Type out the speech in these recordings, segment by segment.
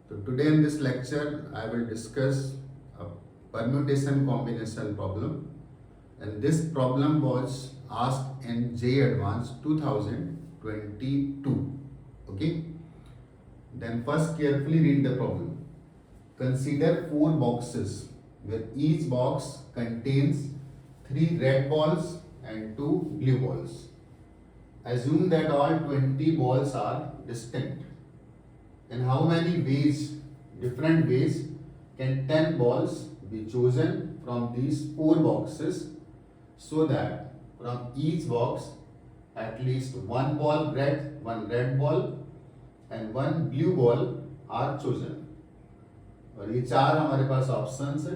So today in this lecture, I will discuss a permutation combination problem, and this problem was asked in J Advanced 2022. Okay. Then first carefully read the problem. Consider four boxes where each box contains three red balls and two blue balls. Assume that all 20 balls are distinct. In how many ways, different ways, can 10 balls be chosen from these four boxes so that from each box at least one red ball and one blue ball are chosen. और ये चार हमारे पास options है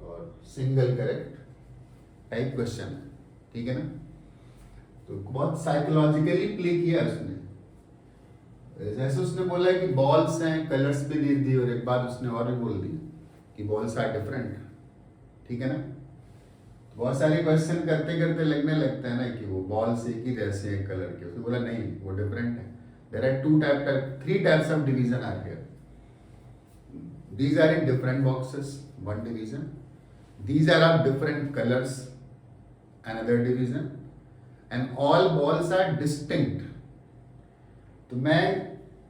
और single correct type question है, ठीक है ना। तो बहुत साइकोलॉजिकली प्ले किया उसने। जैसे उसने बोला कि बॉल्स हैं, कलर्स भी दे दी और एक बात उसने और भी बोल दी कि बॉल्स आर डिफरेंट, ठीक है ना। तो बहुत सारे क्वेश्चन करते करते लगने लगता है ना कि वो बॉल्स एक ही जैसे हैं कलर के। उसने बोला नहीं, वो डिफरेंट है। There are three types of division are here. These are in different boxes, one division. These are of different colors, another division. And all balls are distinct. तो मैं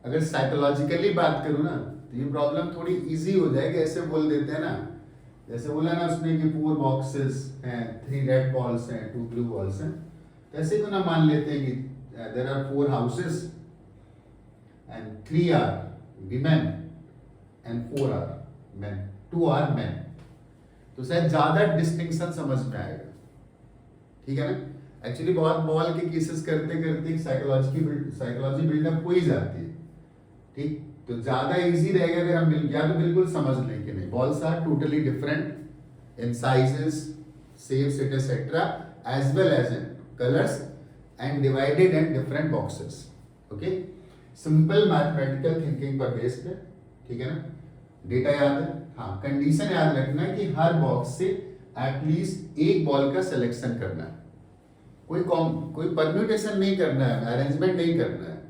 अगर साइकोलॉजिकली बात करूँ ना तो ये प्रॉब्लम थोड़ी इजी हो जाएगी। ऐसे बोल देते हैं ना, जैसे बोला ना उसने कि फोर बॉक्सेस हैं, थ्री रेड बॉल्स हैं, टू ब्लू बॉल्स हैं। तो ऐसे क्यों ना मान लेते हैं कि there are four houses and three are women and 4 are men, 2 are men. तो शायद ज्यादा डिस्टिंक्शन समझ में आएगा, ठीक है ना। एक्चुअली बहुत बॉल के केसेस करते करते साइकोलॉजी बिल्डअप हो ही जाती है, ठीक। तो ज्यादा इजी रहेगा अगर हम या तो बिल्कुल समझ लें कि नहीं, balls are totally different in sizes, shapes etcetera as well as in colours and divided in different boxes. Okay, simple mathematical thinking पर बेस्ड है, ठीक है ना। डेटा याद है, हाँ। कंडीशन याद रखना है कि हर बॉक्स से एटलीस्ट एक बॉल का सिलेक्शन करना है। कोई परम्यूटेशन नहीं करना है, अरेंजमेंट नहीं करना है।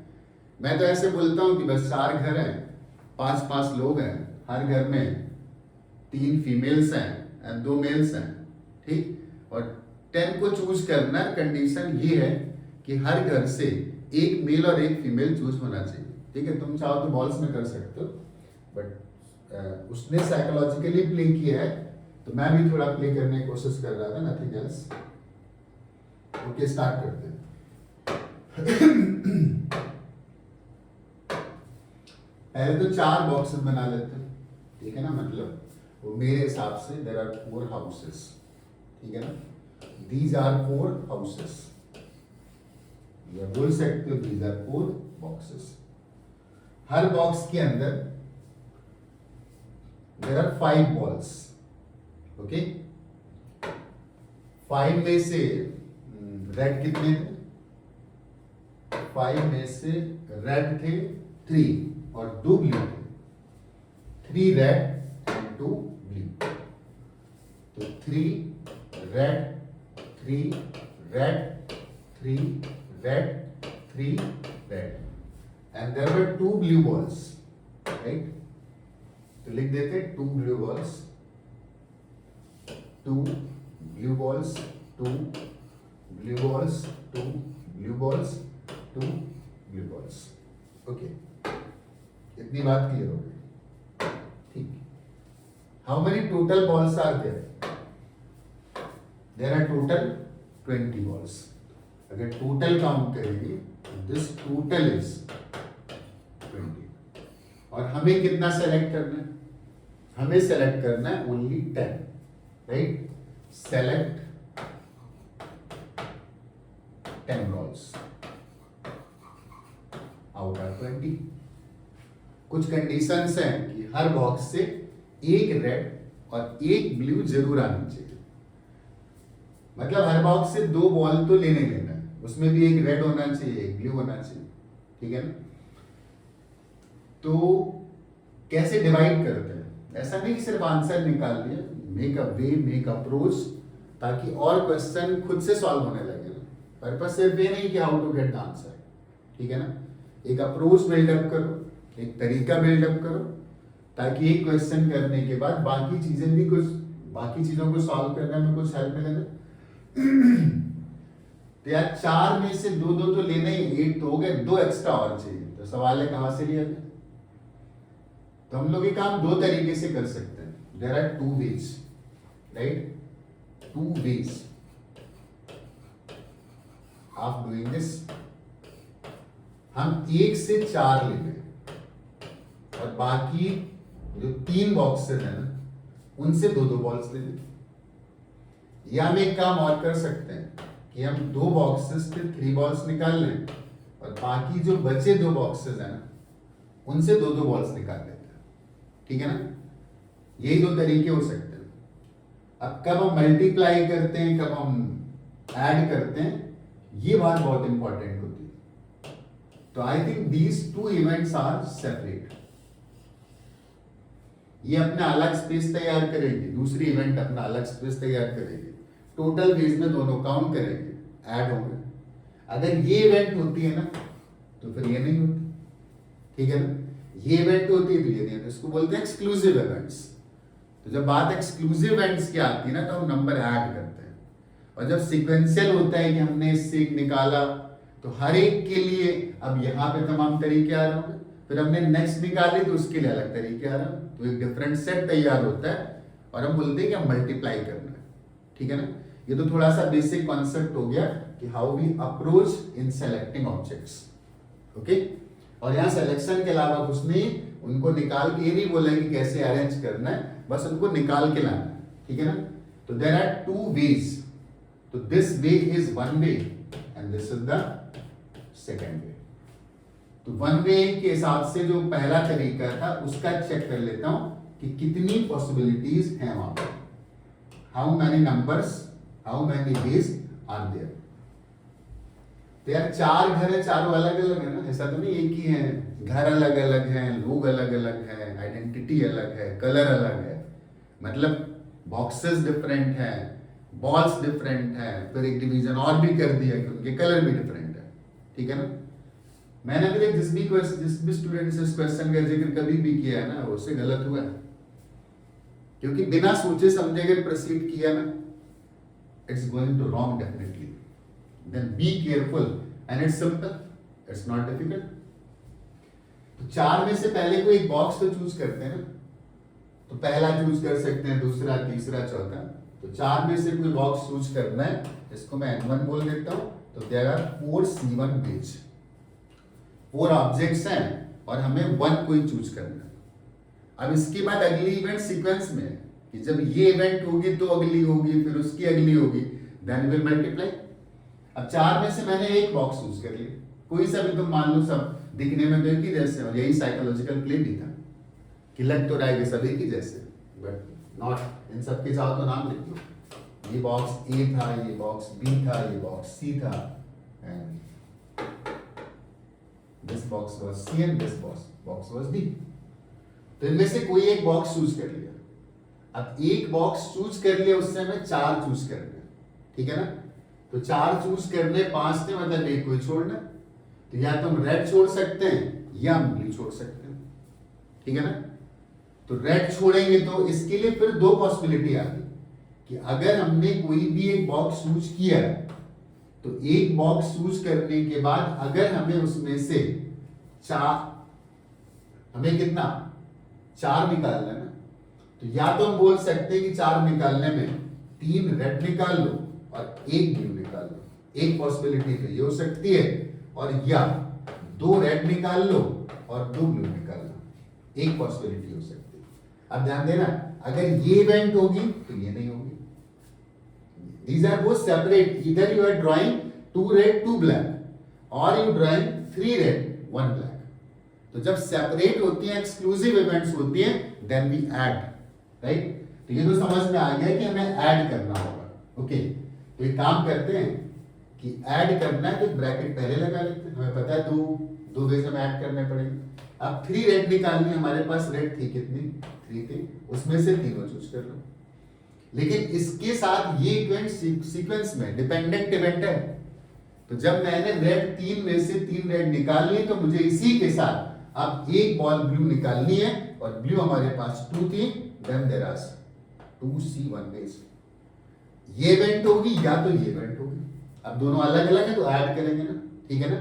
मैं तो ऐसे बोलता हूं कि बस 4 घर हैं, 5 लोग हैं, हर घर में 3 फीमेल्स हैं और 2 मेल्स हैं, ठीक। और 10 को चूज करना है। कंडीशन ये है कि हर घर से एक मेल और एक फीमेल चूज होना चाहिए, ठीक है। तुम चाहो तो बॉल्स में कर सकते हो, बट उसने साइकोलॉजिकली प्ले किया है तो मैं भी थोड़ा प्ले करने की कोशिश कर रहा था, नथिंग एल्स। ओके, स्टार्ट करते हैं। पहले तो 4 बॉक्सेस बना लेते हैं, ठीक है ना। मतलब वो मेरे हिसाब से देयर आर 4 हाउसेस, ठीक है ना। दीज आर 4 हाउसेस, या बोल सकते हो दीज आर 4 बॉक्सेस। हर बॉक्स के अंदर there are 5 balls, okay। 5 में से रेड कितने थे? 5 में से रेड थे 3 और 2 ब्लू थे। 3 रेड एंड 2 ब्लू। तो 3 red, 3 red, 3 red, 3 red, and there were 2 blue balls, right। तो लिख देते 2 blue balls, 2 blue balls, 2 blue balls, 2 blue balls, 2 blue balls. Okay, इतनी बात क्लियर हो गई, ठीक। How many total balls are there? There are total 20 balls. अगर total count करेंगे दिस टोटल इज 20। और हमें कितना सेलेक्ट करना है? हमें सेलेक्ट करना है only 10, right. Select 10 balls out of 20। कुछ कंडीशंस हैं कि हर बॉक्स से एक रेड और एक ब्लू जरूर आनी चाहिए। मतलब हर बॉक्स से 2 बॉल तो लेना ही लेना है, उसमें भी एक रेड होना चाहिए, एक ब्लू होना चाहिए, ठीक है ना। तो कैसे डिवाइड करते हैं? ऐसा नहीं कि सिर्फ आंसर निकाल लिया, make a way, make approach, ताकि और क्वेश्चन खुद से सॉल्व होने लगे ना। पर्पस सिर्फ ये नहीं कि how to get the answer, ठीक है ना। एक अप्रोच बिल्डअप करो, एक तरीका बिल्डअप करो ताकि एक क्वेश्चन करने के बाद बाकी चीजें भी कुछ, बाकी चीजों को सॉल्व करने में कुछ हेल्प मिले ना। तो यार 4 में से 2 2 तो लेना ही, 8 तो हो गए, 2 एक्स्ट्रा और चाहिए। तो सवाल है कहां से लिया जाए? तो हम लोग ये काम 2 तरीके से कर सकते हैं। There are 2 ways, right, 2 ways of doing this. हम 1 से 4 ले लें और बाकी जो 3 बॉक्सेस हैं ना, उनसे 2 2 बॉल्स ले लें। या हम एक काम और कर सकते हैं कि हम 2 बॉक्सेस से 3 बॉल्स निकाल लें और बाकी जो बचे 2 बॉक्सेस हैं ना, उनसे 2 2 बॉल्स निकाल लेते हैं। ठीक है ना? यही 2 तरीके हो सकते हैं। अब कब हम मल्टीप्लाई करते हैं, कब हम ऐड करते हैं, ये बात बहुत इंपॉर्टेंट होती है। तो I think these 2 events are separate. ये अपना अलग स्पेस तैयार करेंगे, दूसरी इवेंट अपना अलग स्पेस तैयार करेंगे। टोटल वेज में दोनों काउंट करेंगे, ऐड होंगे। अगर ये इवेंट होती है ना तो फिर ये नहीं होती। ठीक है ना? ये इवेंट होती है तो ये नहीं होती। इसको बोलते हैं एक्सक्लूसिव इवेंट्स। तो जब बात एक्सक्लूसिव इवेंट्स की आती है ना, तो हम नंबर ऐड करते हैं। और जब सीक्वेंशियल होता है कि हमने इससे एक निकाला, तो हर एक के लिए अब यहाँ पे तमाम तरीके आ रहे होंगे, फिर हमने नेक्स्ट निकाली तो उसके लिए अलग तरीके आ रहे हैं। तो एक डिफरेंट सेट तैयार होता है और हम बोलते हैं कि हम मल्टीप्लाई करना है। ठीक है ना? ये तो थोड़ा सा बेसिक कॉन्सेप्ट हो गया कि how we approach in selecting objects. Okay? और यहाँ सिलेक्शन के अलावा कुछ नहीं, उनको निकाल के, ये नहीं बोला कि कैसे अरेंज करना है, बस उनको निकाल के लाना है। ठीक है ना? तो देयर आर 2 वेज। तो this way is 1 way and this is the second वे। तो 1 वे के हिसाब से जो पहला तरीका था उसका चेक कर लेता हूं कि कितनी पॉसिबिलिटीज हैं वहां पर। How many numbers, how many ways are there. तो यार 4 घर है, चारों अलग अलग है ना, ऐसा तो नहीं एक ही है। घर अलग अलग हैं, लोग अलग अलग हैं, आइडेंटिटी अलग है, कलर अलग है, मतलब बॉक्सेस डिफरेंट हैं, बॉल्स डिफरेंट हैं। फिर एक डिवीजन और भी कर दिया कि उनके कलर भी डिफरेंट है। ठीक है ना? मैंने अभी तक जिस भी स्टूडेंट से इस क्वेश्चन का जिक्र कभी भी किया है ना, उससे गलत हुआ है। क्योंकि बिना सोचे समझे अगर प्रोसीड किया ना, it's going to wrong definitely. Then be careful and it's simple, it's not difficult. तो 4 में से पहले कोई एक बॉक्स तो चूज करते हैं ना। तो पहला चूज कर सकते हैं, दूसरा, तीसरा, चौथा। तो 4 में से कोई बॉक्स चूज करना है, इसको मैं N1 बोल देता हूं। तो there are 4 C1 veg. 4 objects हैं और हमें 1 कोई चूज करना है। अब इसके बाद अगली इवेंट सीक्वेंस में है कि जब ये इवेंट होगी तो अगली होगी, फिर उसकी अगली होगी, देन विल मल्टीप्लाई। अब 4 में से मैंने एक बॉक्स चूज कर लिया, कोई सा भी, तुम मान लो सब दिखने में तो एक ही जैसे, और यही साइकोलॉजिकल प्ले भी था कि लग तो रहा है कि सब एक ही जैसे, बट नॉट। इन सब के साथ तो नाम लिख लो। ये बॉक्स ए था, ये बॉक्स बी था, ये बॉक्स सी था, and this box was C and this box was D. तो इनमें से कोई एक बॉक्स चूज कर लिया। अब एक बॉक्स चूज कर लिया, उससे हमें 4 चूज करने। ठीक है ना? तो 4 चूज करने, 5 थे, मतलब एक कोई छोड़ना। तो या तो हम रेड छोड़ सकते हैं या हम ब्लू छोड़ सकते हैं। ठीक है ना? तो रेड छोड़ेंगे तो इसके लिए फिर 2 पॉसिबिलिटी आ गई कि अगर हमने कोई भी एक बॉक्स चूज किया तो एक बॉक्स चूज करने के बाद अगर हमें उसमें से 4, हमें कितना 4 निकालना है ना, तो या तो हम बोल सकते हैं कि 4 निकालने में 3 रेड निकाल लो और 1 ब्लू निकाल लो। एक पॉसिबिलिटी तो ये हो सकती है, और या 2 रेड निकाल लो और 2 ब्लू निकाल लो, एक पॉसिबिलिटी हो सकती है। अब ध्यान देना, अगर ये इवेंट होगी तो ये नहीं होगी। These are both separate. Either you are drawing 2 red, 2 black, or you drawing 3 red, 1 black. तो जब सेपरेट होती हैं, एक्सक्लूसिव इवेंट्स होती हैं, देन वी ऐड, राइट? तो ये तो समझ में आ गया कि हमें ऐड करना होगा। ओके, तो एक काम करते हैं कि ऐड करना है तो ब्रैकेट पहले लगा लेते हैं। हमें पता है 2 वेज में ऐड करने पड़ेंगे। अब 3 रेड निकालनी, हमारे पास रेड थी कितनी, 3 थी, उसमें से तीनों चूज कर लो। लेकिन इसके साथ ये इवेंट सीक्वेंस में डिपेंडेंट इवेंट है। तो जब मैंने रेड 3 में से 3 रेड निकाल लिए, तो मुझे इसी के साथ अब एक बॉल ब्लू निकालनी है और ब्लू हमारे पास 2 थी, then there are 2C1 base. ये इवेंट होगी या तो ये इवेंट होगी। अब दोनों अलग अलग है तो ऐड करेंगे ना, ठीक है ना।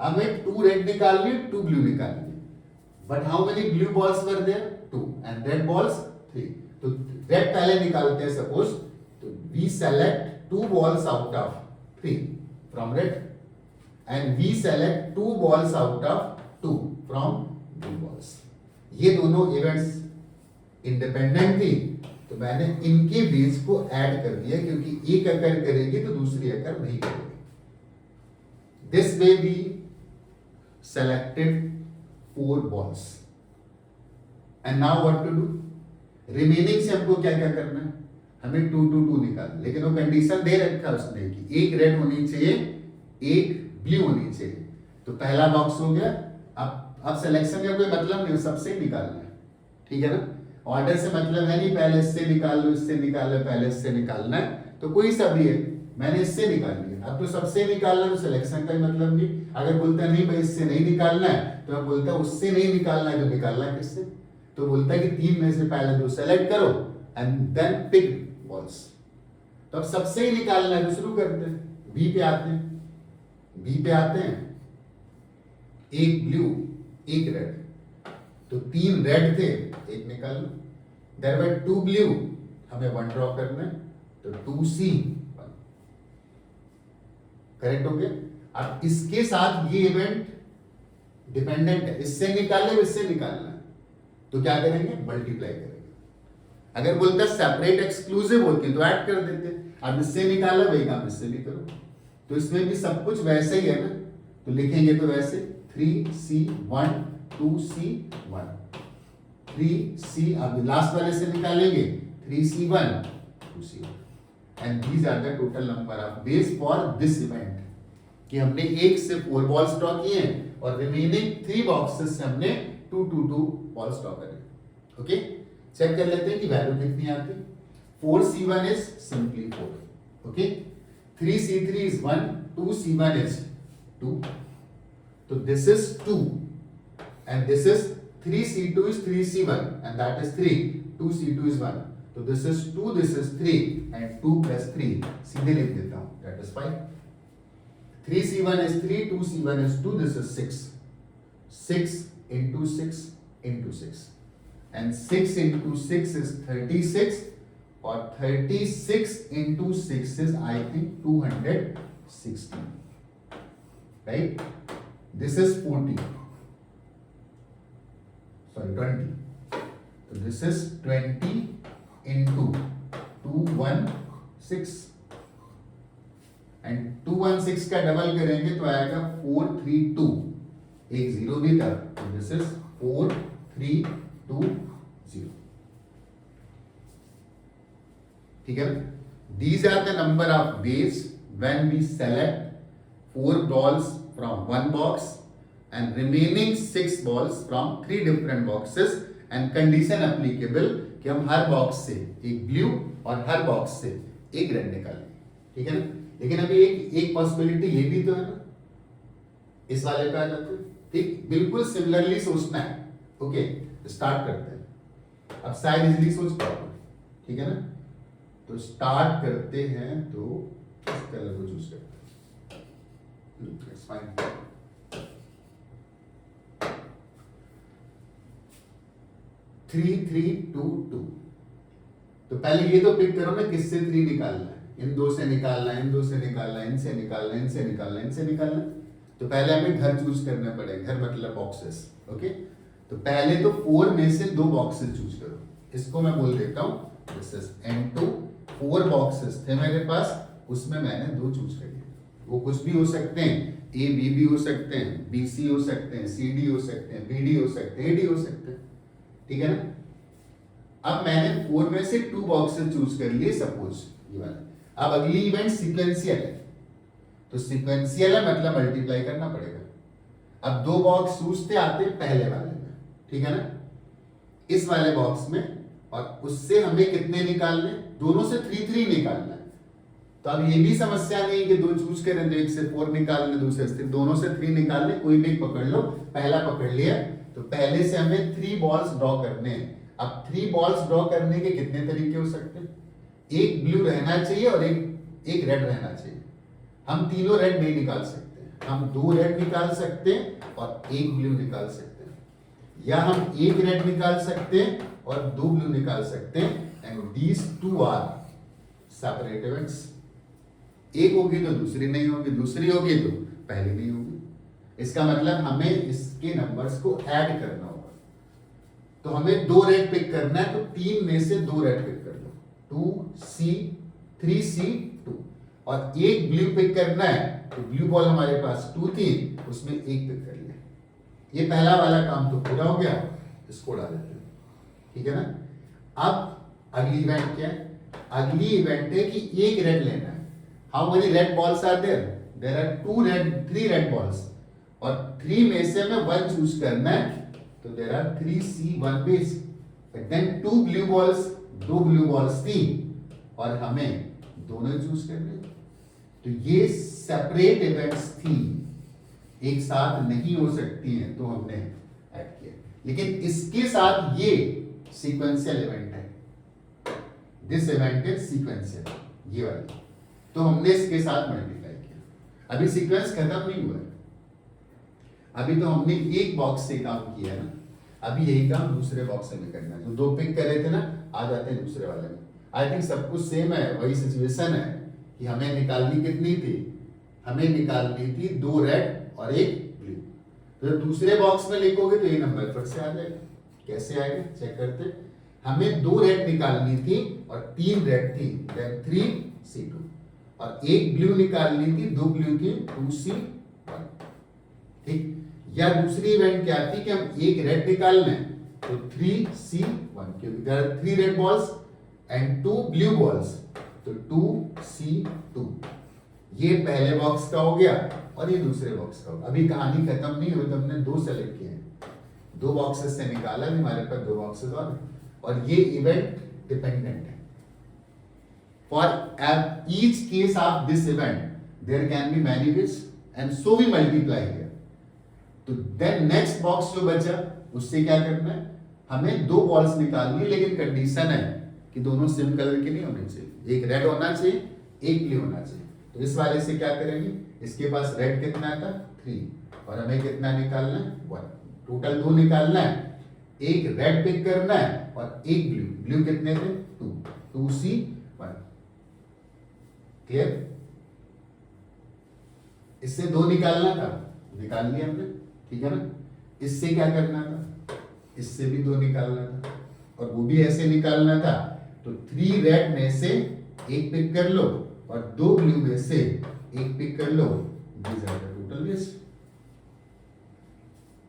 अब हमें 2 रेड निकालनी है, 2 ब्लू निकालनी है, but how many blue balls were there? 2 and red balls 3। तो रेड पहले निकालते हैं सपोज, तो we select 2 balls out of 3 from red and we select 2 balls out of 2 from blue balls. ये दोनों इवेंट्स इंडिपेंडेंट थी, तो मैंने इनके बेस को ऐड कर दिया, क्योंकि एक अकर करेगी तो दूसरी अकर नहीं करेगी। This way we selected 4 balls and now what to do? Remaining से हमको क्या क्या करना है? हमें 2 2 2 निकालना, लेकिन वो कंडीशन दे रखा है उसने कि एक रेड होनी चाहिए, एक ब्लू होनी चाहिए। तो पहला बॉक्स हो गया। अब सिलेक्शन का कोई मतलब नहीं, सबसे ही निकालना है, ठीक है ना। ऑर्डर से मतलब है नहीं, पहले इससे निकाल लो, इससे निकाल लो, पहले इससे निकालना है, तो कोई सा भी है, मैंने इससे निकाल लिया। अब तो सबसे निकालना, तो सिलेक्शन का ही मतलब नहीं। अगर बोलता है नहीं भाई इससे नहीं निकालना है, तो मैं बोलता उससे नहीं निकालना है, तो निकालना है किससे? तो बोलता है कि 3 में से पहले 2 सेलेक्ट करो एंड देन पिक बॉल्स। तो अब सबसे ही निकालना है, तो शुरू करते हैं। बी पे आते हैं, एक ब्लू एक रेड, तो 3 रेड थे, एक निकाल लो। देयर वर 2 ब्लू, हमें 1 ड्रॉ करना है, तो 2C1 करेक्ट हो गया। अब इसके साथ ये इवेंट डिपेंडेंट है, इससे निकालना इससे निकालना है, तो क्या करेंगे? मल्टीप्लाई करेंगे। अगर बोलता सेपरेट एक्सक्लूसिव होती तो ऐड कर देते। अब इससे निकाला, वही काम इससे भी करो, तो इसमें भी सब कुछ वैसे ही है ना, तो लिखेंगे तो वैसे 3C1 2C1 3C। अब लास्ट वाले से निकालेंगे 3C1 2C1 and these are the total number of ways for this event. कि हमने 1 से 4 बॉल स्टॉक किए हैं और रिमेनिंग 3 बॉक्सेस से हमने 2 2 2 बॉल स्टॉक करे। ओके, चेक कर लेते हैं कि वैल्यू कितनी आती है। 4C1 is simply 4। Okay, 3C3 is 1, 2C1 is 2, तो this is 2 and this is 3C2 is 3C1 and that is 3, 2C2 is 1, तो this is 2, this is 3 and 2 plus 3 सीधे लिख देता हूं, that is 5। 3C1 is 3, 2C1 is 2, this is 6, 6 into 6 into 6 and 6 into 6 is 36 और 36 into 6 is I think 260, right? This is 40, sorry 20, so this is 20 into 216 and 216 का double करेंगे तो आएगा 432, एक जीरो भी था, तो दिस इज 4320, ठीक है। These are the number of ways when we select 4 balls from one box and remaining 6 balls from 3 different boxes and condition applicable कि हम हर बॉक्स से एक ब्लू और हर बॉक्स से एक रेड निकालेंगे, ठीक है ना। लेकिन अभी एक पॉसिबिलिटी ये भी तो है ना, इस वाले पे आ जाते हैं, ठीक। बिल्कुल सिमिलरली सोचना है। ओके, स्टार्ट करते हैं। अब शायद इजली सोच पाओगे, ठीक है ना। तो स्टार्ट करते हैं, तो इस कलर को चूज करते हैं। It's fine. थ्री 3 2 2, तो पहले ये तो पिक करो ना किससे 3 निकालना है। इन दो से निकालना है, इन दो से निकालना है, इनसे निकालना है, इनसे निकालना है, इनसे निकालना है। तो पहले हमें घर चूज करना पड़ेगा, घर मतलब बॉक्सेस। ओके, तो पहले तो 4 में से 2 बॉक्सेस चूज करो। इसको मैं बोल देता हूं दिस इज N2। 4 बॉक्सेस थे मेरे पास, उसमें मैंने 2 चूज कर लिए। वो कुछ भी हो सकते हैं, A B भी हो सकते हैं, B C हो सकते हैं, C D हो सकते हैं, B D हो सकते हैं, A D हो सकते हैं, ठीक है ना। अब मैंने 4 में से 2 बॉक्सेस चूज कर लिए, सपोज ये वाला। अब अगली इवेंट सीक्वेंशियल है, तो सीक्वेंशियल है मतलब मल्टीप्लाई करना पड़ेगा। अब 2 बॉक्स चूजते आते पहले वाले में, ठीक है ना, इस वाले बॉक्स में, और उससे हमें कितने निकालने, दोनों से 3 3 निकालना है। तो अब ये भी समस्या नहीं कि 2 चूज करें तो एक से 4 निकालने, दूसरे से, दोनों से 3 निकालने। कोई भी पकड़ लो, पहला पकड़ लिया तो पहले से हमें 3 बॉल्स ड्रॉ करने हैं। अब 3 बॉल्स ड्रॉ करने के कितने तरीके हो सकते हैं? एक ब्लू रहना चाहिए और एक रेड रहना चाहिए। हम तीनों रेड नहीं निकाल सकते, हम 2 रेड निकाल सकते हैं और एक ब्लू निकाल सकते हैं, या हम एक रेड निकाल सकते हैं और 2 ब्लू निकाल सकते हैं। And these 2 are separate events. एक होगी तो दूसरी नहीं होगी, दूसरी होगी तो पहली नहीं होगी। इसका मतलब हमें इसके नंबर्स को ऐड करना होगा। तो हमें 2 रेड पिक करना है, तो 3 में से 2 रेड पिक कर लो, 2C 3C 2, और एक ब्लू पिक करना है, तो ब्लू बॉल हमारे पास 2 थी, उसमें एक पिक कर लिया। ये पहला वाला काम तो पूरा हो गया, इसको उड़ा देते हैं, ठीक है ना। अब अगली इवेंट क्या है? अगली इवेंट है कि एक रेड लेना है। How many red balls are there? There are 3 red balls, और 3 में से हमें 1 चूज करना है, तो there are 3C 1 ways. Then 2 blue balls, 2 blue balls थी और हमें दोनों चूज करने। तो ये सेपरेट इवेंट्स थी, एक साथ नहीं हो सकती हैं, तो हमने ऐड किया। लेकिन इसके साथ ये सीक्वेंशियल इवेंट है, दिस इवेंट इज सीक्वेंशियल, ये वाली, तो हमने इसके साथ मल्टीप्लाई किया। अभी सीक्वेंस खत्म नहीं हुआ है, अभी तो हमने एक बॉक्स से काम किया है ना, अभी यही काम दूसरे बॉक्स में करना है। तो 2 पिक कर रहे थे ना, आ जाते हैं दूसरे वाले में। आई थिंक सब कुछ सेम है, वही सिचुएशन है कि हमें निकालनी कितनी थी? हमें निकालनी थी 2 रेड और एक ब्लू। तो दूसरे बॉक्स में लिखोगे तो ये नंबर फिर से आ जाएगा। कैसे आएगा चेक करते। हमें 2 रेड निकालनी थी और 3 रेड थी, देन 3C2, और एक ब्लू निकालनी थी, 2 ब्लू थी, 2C1, ठीक। या दूसरी इवेंट क्या थी कि हम एक रेड निकालना है, तो 3C1, क्योंकि there are 3 red balls and 2 blue balls, तो 2C2। ये पहले बॉक्स का हो गया और ये दूसरे बॉक्स का होगा। अभी कहानी खत्म नहीं हुई, तो हमने 2 सेलेक्ट किए हैं, 2 बॉक्सेस से निकाला, हमारे पास 2 बॉक्सेस और ये इवेंट डिपेंडेंट है। For each case of this event there can be many bits and so we multiply here. तो देन नेक्स्ट बॉक्स जो बचा, उससे क्या करना है? हमें 2 बॉल्स निकालनी है, लेकिन कंडीशन है कि दोनों सेम कलर के नहीं होने चाहिए, एक रेड होना चाहिए, एक ब्लू होना चाहिए। तो इस वाले से क्या करेंगे? इसके पास रेड कितना था? 3, और हमें कितना निकालना है? 1। टोटल 2 निकालना है, एक रेड पिक करना है और एक ब्लू। ब्लू कितने थे? 2, 2C1, क्लियर। इससे 2 निकालना था, निकाल लिया हमने, ठीक है ना। इससे क्या करना था? इससे भी 2 निकालना था, और वो भी ऐसे निकालना था। तो 3 रेड में से एक पिक कर लो और 2 ब्लू में से एक पिक कर लो, these are the total waste,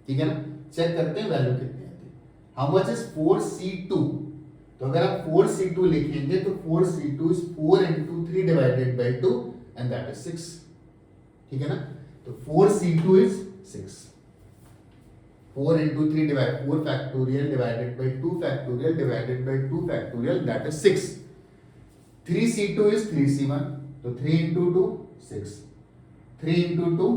ठीक है ना। चेक करते हैं वैल्यू कितनी आती है। How much is 4C2? तो अगर आप 4C2 लिखेंगे तो 4C2 is 4 into 3 divided by 2 and that is 6, ठीक है ना। तो 4C2 is 6, 4 into 3 divided 4 factorial divided by 2 factorial divided by 2 factorial, that is 6. 3C2 is 3C1, तो 3 into 2 6, 3 into 2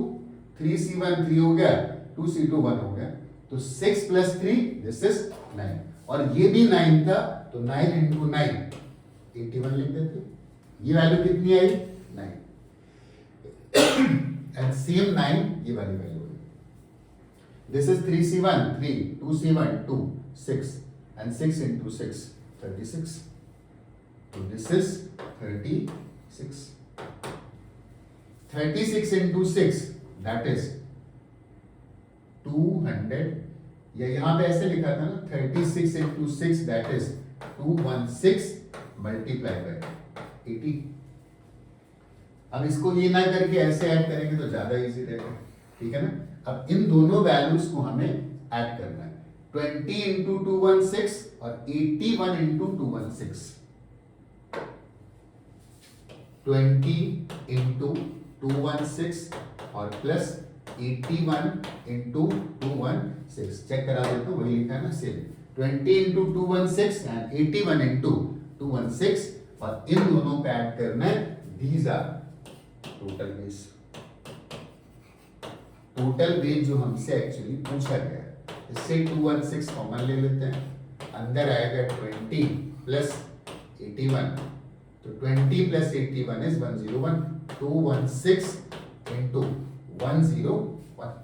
3C1 3 हो गया, 2C2 1 हो गया, तो 6 plus 3 this is 9, और ये भी 9 था, तो 9 into 9 81 लिख देते। ये वैल्यू कितनी आई? 9, एंड सेम 9 ये वाली value. This is 3C1 3, 2C1 2, 6, and 6 into 6 36. So this is 36. 36 into 6 that is 200, या यहाँ पे ऐसे लिखा था ना, 36 into 6 that is 216 multiplied by 80। अब इसको ये ना करके ऐसे ऐड करेंगे तो ज्यादा इजी रहेगा, ठीक है ना। अब इन दोनों वैल्यूज को हमें ऐड करना है, 20 into 216 और 81 into 216, 20 into 216 और प्लस 81 into 216। चेक करा देता हूँ, वही लिखा है ना सेम, 20 into 216 एंड 81 into 216, और इन दोनों को ऐड करना है। These are total ways, total ways जो हमसे एक्चुअली पूछा गया है, इससे 216 कॉमन ले लेते हैं, अंदर आएगा 20 प्लस 81, तो 20 प्लस 81 इज 101, 216 इंटू 101,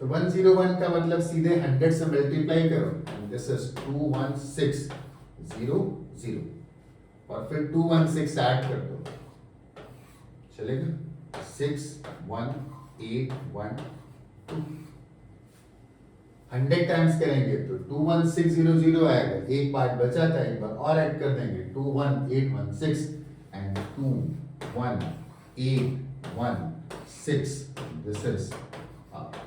तो 101 का मतलब सीधे 100 से मल्टीप्लाई करो, दिस इज 21600, और फिर 216 ऐड कर दो, चलेगा 61812, 100 टाइम्स करेंगे तो 21600 आएगा, एक पार्ट बचा था, एक बार और ऐड कर देंगे 21816 एंड 21816, दिस इज आंसर।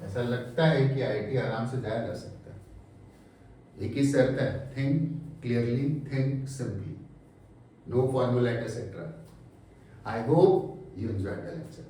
ऐसा लगता है कि आईटी आराम से जाया जा सकता है, एक ही शर्त है, think clearly, think simply, no formula etc. I hope you enjoyed the lecture.